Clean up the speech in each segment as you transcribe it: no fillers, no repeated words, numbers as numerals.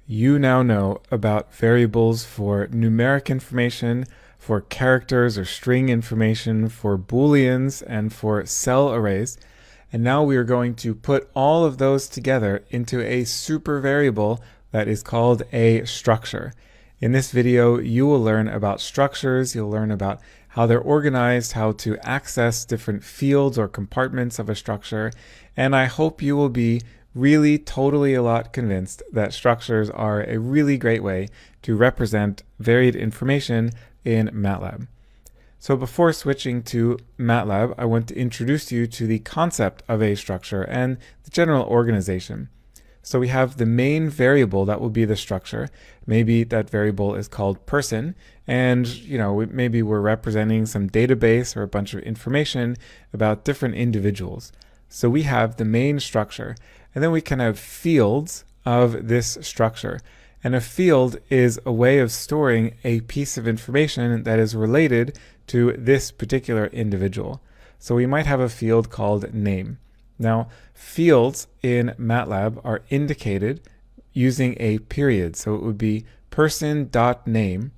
You now know about variables for numeric information, for characters or string information, for booleans, and for cell arrays. And now we are going to put all of those together into a super variable that is called a structure. In this video, you will learn about structures, you'll learn about how they're organized, how to access different fields or compartments of a structure, and I hope you will be really totally a lot convinced that structures are a really great way to represent varied information in Matlab. So before switching to Matlab, I want to introduce you to the concept of a structure and the general organization. So we have the main variable that will be the structure. Maybe that variable is called person, and maybe we're representing some database or a bunch of information about different individuals. So we have the main structure, and then we can have fields of this structure. And a field is a way of storing a piece of information that is related to this particular individual. So we might have a field called name. Now, fields in Matlab are indicated using a period. So it would be person.name.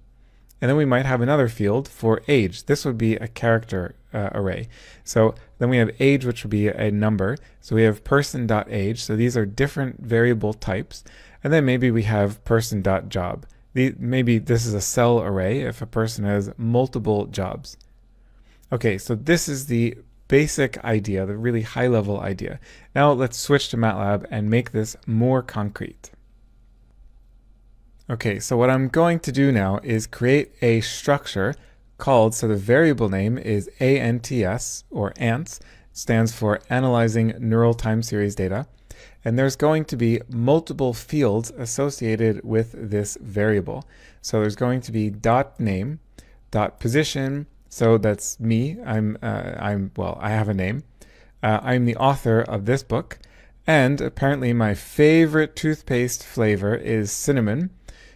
And then we might have another field for age. This would be a character array. So then we have age, which would be a number. So we have person.age. So these are different variable types. And then maybe we have person.job. Maybe this is a cell array if a person has multiple jobs. Okay, so this is the basic idea, the really high-level idea. Now let's switch to Matlab and make this more concrete. Okay, so what I'm going to do now is create a structure called, so the variable name is ANTS, or ANTS, stands for Analyzing Neural Time Series Data. And there's going to be multiple fields associated with this variable. So there's going to be .name, .position, so that's me. I have a name. I'm the author of this book, and apparently my favorite toothpaste flavor is cinnamon.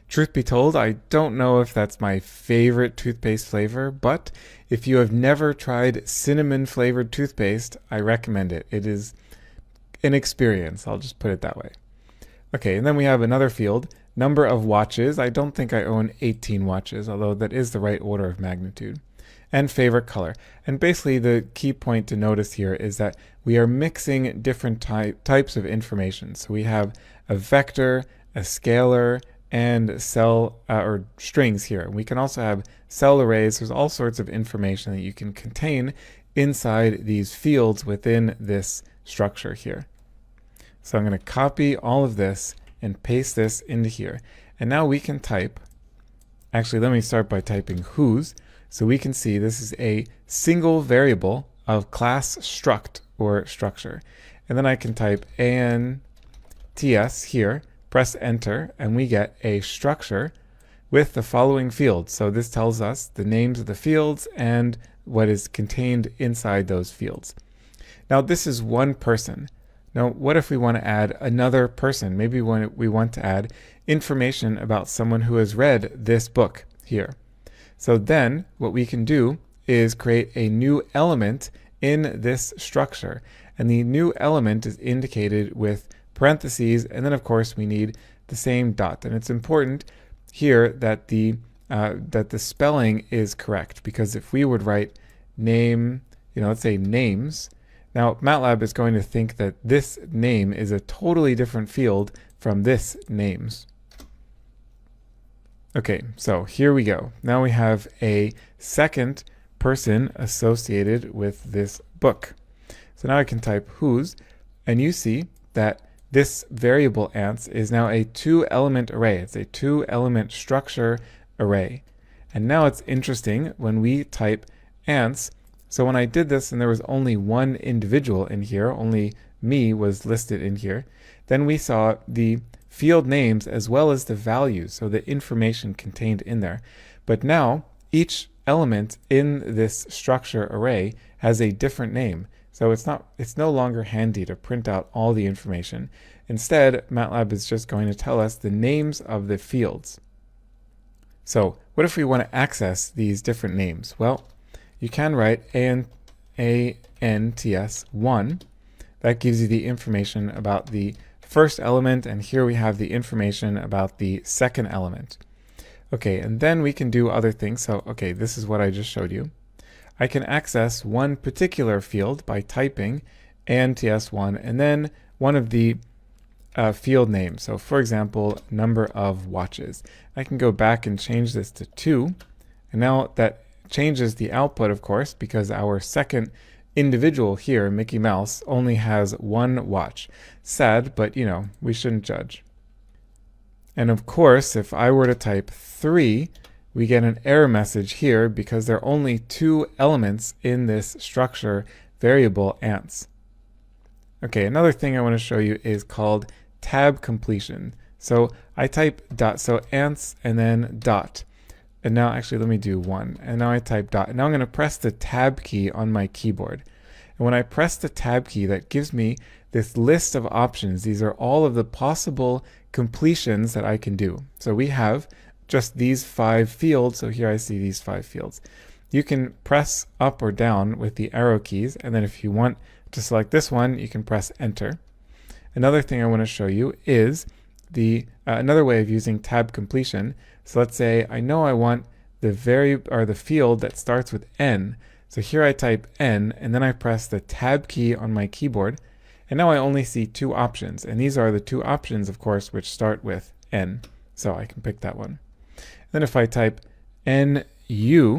Truth be told, I don't know if that's my favorite toothpaste flavor, but if you have never tried cinnamon flavored toothpaste, I recommend it. It is an experience, I'll just put it that way. Okay, and then we have another field, number of watches. I don't think I own 18 watches, although that is the right order of magnitude. And favorite color. And basically the key point to notice here is that we are mixing different types of information. So we have a vector, a scalar, and cell or strings here. We can also have cell arrays. There's all sorts of information that you can contain inside these fields within this structure here. So I'm going to copy all of this and paste this into here. And now we can type, actually let me start by typing whose, so we can see this is a single variable of class struct or structure. And then I can type ANTS here, press enter, and we get a structure with the following fields. So this tells us the names of the fields and what is contained inside those fields. Now this is one person. Now what if we want to add another person? Maybe we want to add information about someone who has read this book here. So then what we can do is create a new element in this structure. And the new element is indicated with parentheses, and then of course we need the same dot. And it's important here that the spelling is correct, because if we would write name, let's say names, now Matlab is going to think that this name is a totally different field from this names. Okay, so here we go. Now we have a second person associated with this book. So now I can type whose, and you see that this variable ants is now a 2-element array. It's a 2-element structure array. And now it's interesting when we type ants. So when I did this and there was only one individual in here, only me was listed in here, then we saw the field names as well as the values, so the information contained in there. But now each element in this structure array has a different name. So it's no longer handy to print out all the information. Instead, Matlab is just going to tell us the names of the fields. So what if we want to access these different names? Well, you can write ANTS1. That gives you the information about the first element, and here we have the information about the second element. Okay, and then we can do other things. So, okay, this is what I just showed you. I can access one particular field by typing ANTS1 and then one of the field names. So, for example, number of watches. I can go back and change this to 2. And now that changes the output, of course, because our second individual here, Mickey Mouse, only has 1 watch. Sad, but you know, we shouldn't judge. And of course, if I were to type 3, we get an error message here because there are only 2 elements in this structure variable ants. Okay, another thing I want to show you is called tab completion. So I type dot, so ants and then dot. And now actually let me do 1. And now I type dot. And now I'm going to press the tab key on my keyboard. And when I press the tab key, that gives me this list of options. These are all of the possible completions that I can do. So we have just these 5 fields. So here I see these 5 fields. You can press up or down with the arrow keys. And then if you want to select this one, you can press enter. Another thing I want to show you is the another way of using tab completion. So let's say I know I want the the field that starts with N. So here I type N and then I press the tab key on my keyboard. And now I only see 2 options. And these are the 2 options, of course, which start with N. So I can pick that one. Then if I type NU,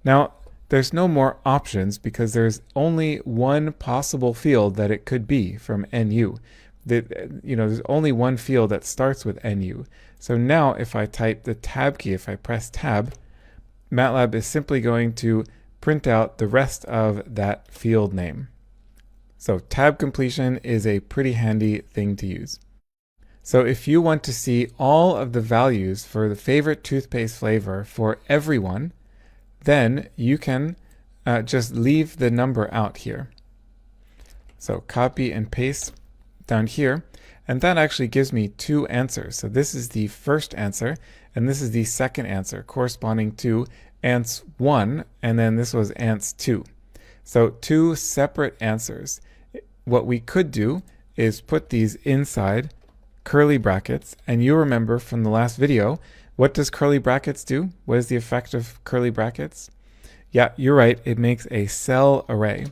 now there's no more options because there's only one possible field that it could be from NU. There's only one field that starts with NU. So now if I type the tab key, if I press tab, MATLAB is simply going to print out the rest of that field name. So tab completion is a pretty handy thing to use. So if you want to see all of the values for the favorite toothpaste flavor for everyone, then you can just leave the number out here. So copy and paste down here, and that actually gives me 2 answers. So this is the first answer, and this is the second answer, corresponding to ants 1, and then this was ants 2. So 2 separate answers. What we could do is put these inside curly brackets, and you remember from the last video, what does curly brackets do? What is the effect of curly brackets? Yeah, you're right, it makes a cell array.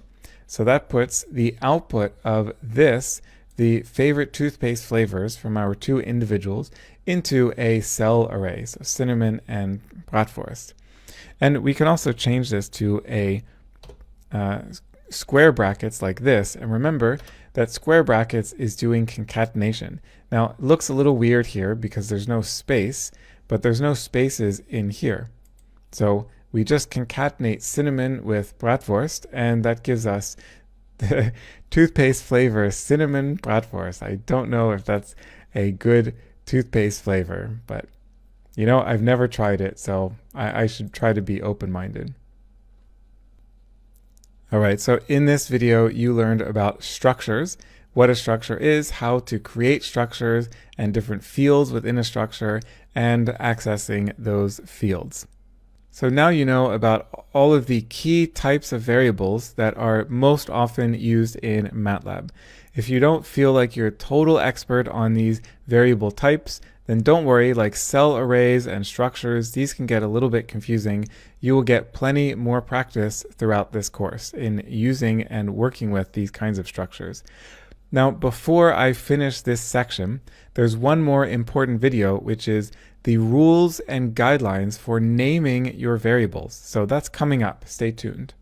So that puts the output of this, the favorite toothpaste flavors from our 2 individuals, into a cell array, so cinnamon and bratwurst. And we can also change this to a square brackets like this, and remember that square brackets is doing concatenation. Now it looks a little weird here because there's no space, but there's no spaces in here. So we just concatenate cinnamon with bratwurst, and that gives us the toothpaste flavor cinnamon bratwurst. I don't know if that's a good toothpaste flavor, but you know, I've never tried it, so I should try to be open-minded. Alright, so in this video you learned about structures, what a structure is, how to create structures and different fields within a structure, and accessing those fields. So now you know about all of the key types of variables that are most often used in MATLAB. If you don't feel like you're a total expert on these variable types, then don't worry, like cell arrays and structures, these can get a little bit confusing. You will get plenty more practice throughout this course in using and working with these kinds of structures. Now, before I finish this section, there's one more important video, which is the rules and guidelines for naming your variables. So that's coming up. Stay tuned.